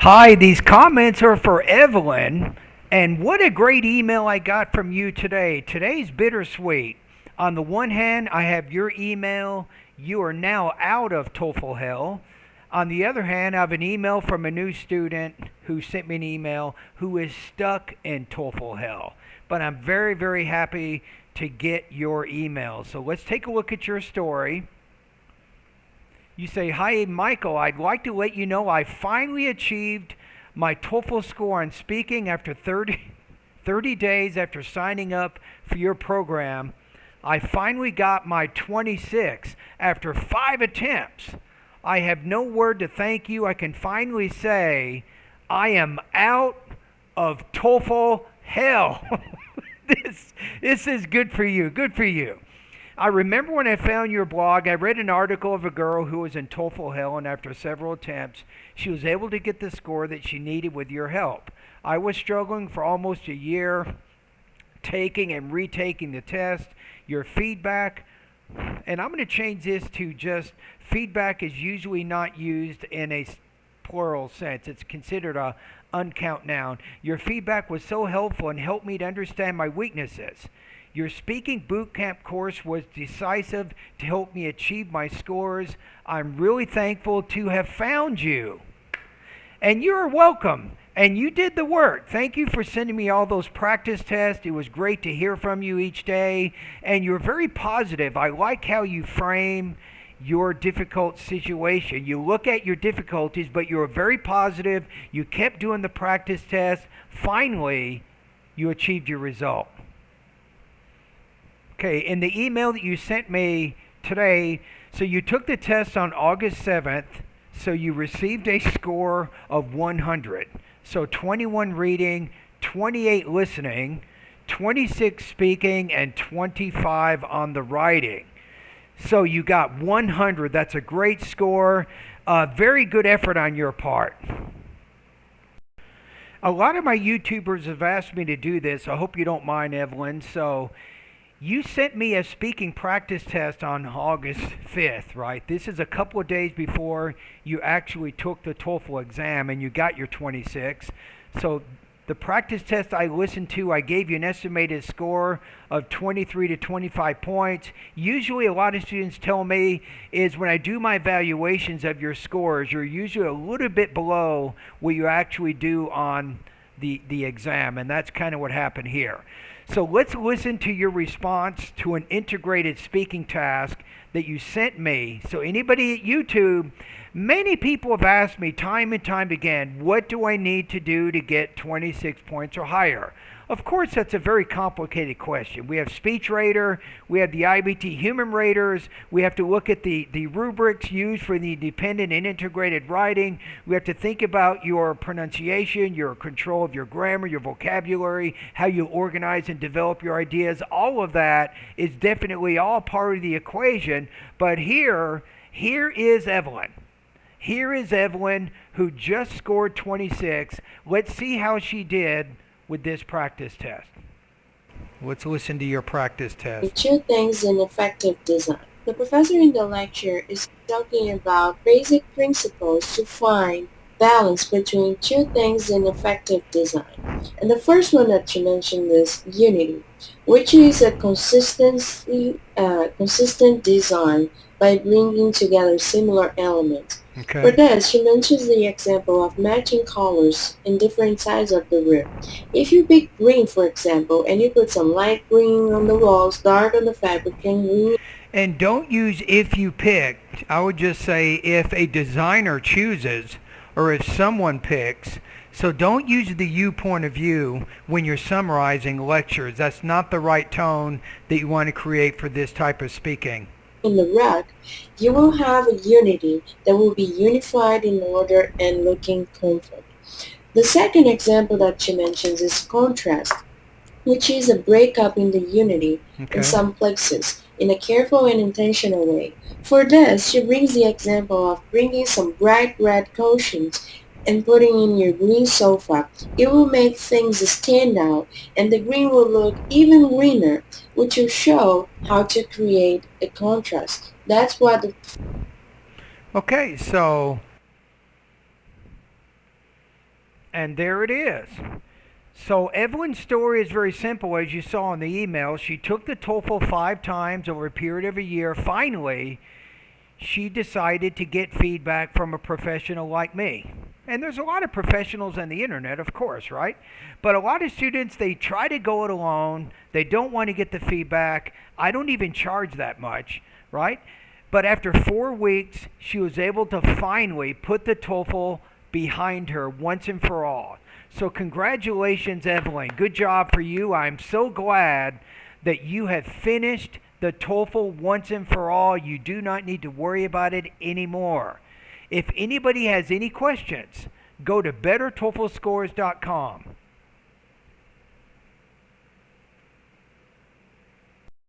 Hi, these comments are for Evelyn. And what a great email I got from you today. Today's bittersweet. On the one hand, I have your email. You are now out of TOEFL Hell. On the other hand, I have an email from a new student who sent me an email who is stuck in TOEFL Hell. But I'm very, very happy to get your email. So let's take a look at your story. You say, "Hi, Michael. I'd like to let you know I finally achieved my TOEFL score on speaking after 30 days after signing up for your program. I finally got my 26 after 5 attempts. I have no word to thank you. I can finally say I am out of TOEFL hell." this is good for you. Good for you. I remember when I found your blog, I read an article of a girl who was in TOEFL hell, and after several attempts, she was able to get the score that she needed with your help. I was struggling for almost a year, taking and retaking the test. Your feedback, and I'm going to change this to just feedback is usually not used in a plural sense. It's considered a uncount noun. Your feedback was so helpful and helped me to understand my weaknesses. Your speaking bootcamp course was decisive to help me achieve my scores. I'm really thankful to have found you. And you're welcome. And you did the work. Thank you for sending me all those practice tests. It was great to hear from you each day. And you're very positive. I like how you frame your difficult situation. You look at your difficulties, but you're very positive. You kept doing the practice tests. Finally, you achieved your result. Okay, in the email that you sent me today, so you took the test on August 7th, so you received a score of 100. So 21 reading, 28 listening, 26 speaking, and 25 on the writing. So you got 100. That's a great score. Very good effort on your part. A lot of my YouTubers have asked me to do this. I hope you don't mind, Evelyn. So you sent me a speaking practice test on August 5th, right? This is a couple of days before you actually took the TOEFL exam and you got your 26. So the practice test I listened to, I gave you an estimated score of 23 to 25 points. Usually a lot of students tell me is when I do my evaluations of your scores, you're usually a little bit below what you actually do on the exam, and that's kind of what happened here. So let's listen to your response to an integrated speaking task that you sent me. So anybody at YouTube, many people have asked me time and time again, what do I need to do to get 26 points or higher? Of course, that's a very complicated question. We have Speech Rater, we have the IBT Human Raters, we have to look at the rubrics used for the dependent and integrated writing, we have to think about your pronunciation, your control of your grammar, your vocabulary, how you organize and develop your ideas. All of that is definitely all part of the equation, but here is Evelyn. Here is Evelyn who just scored 26. Let's see how she did with this practice test. Let's listen to your practice test. Two things in effective design. The professor in the lecture is talking about basic principles to find balance between two things in effective design. And the first one that you mentioned is unity, which is a consistent design by bringing together similar elements. Okay. For this, she mentions the example of matching colors in different sides of the room. If you pick green, for example, and you put some light green on the walls, dark on the fabric, and green. And don't use if you picked. I would just say if a designer chooses or if someone picks. So don't use the you point of view when you're summarizing lectures. That's not the right tone that you want to create for this type of speaking. In the rack, you will have a unity that will be unified in order and looking comfort. The second example that she mentions is contrast, which is a breakup in the unity in some places in a careful and intentional way. For this, she brings the example of bringing some bright red cushions and putting in your green sofa. It will make things stand out and the green will look even greener, which will show how to create a contrast. That's what the Okay, so And there it is. So Evelyn's story is very simple, as you saw in the email. She took the TOEFL 5 times over a period of a year. Finally, she decided to get feedback from a professional like me. And there's a lot of professionals on the internet, of course, right? But a lot of students, they try to go it alone. They don't want to get the feedback. I don't even charge that much, right? But after 4 weeks, she was able to finally put the TOEFL behind her once and for all. So congratulations, Evelyn. Good job for you. I'm so glad that you have finished the TOEFL once and for all. You do not need to worry about it anymore. If anybody has any questions, go to bettertoeflscores.com.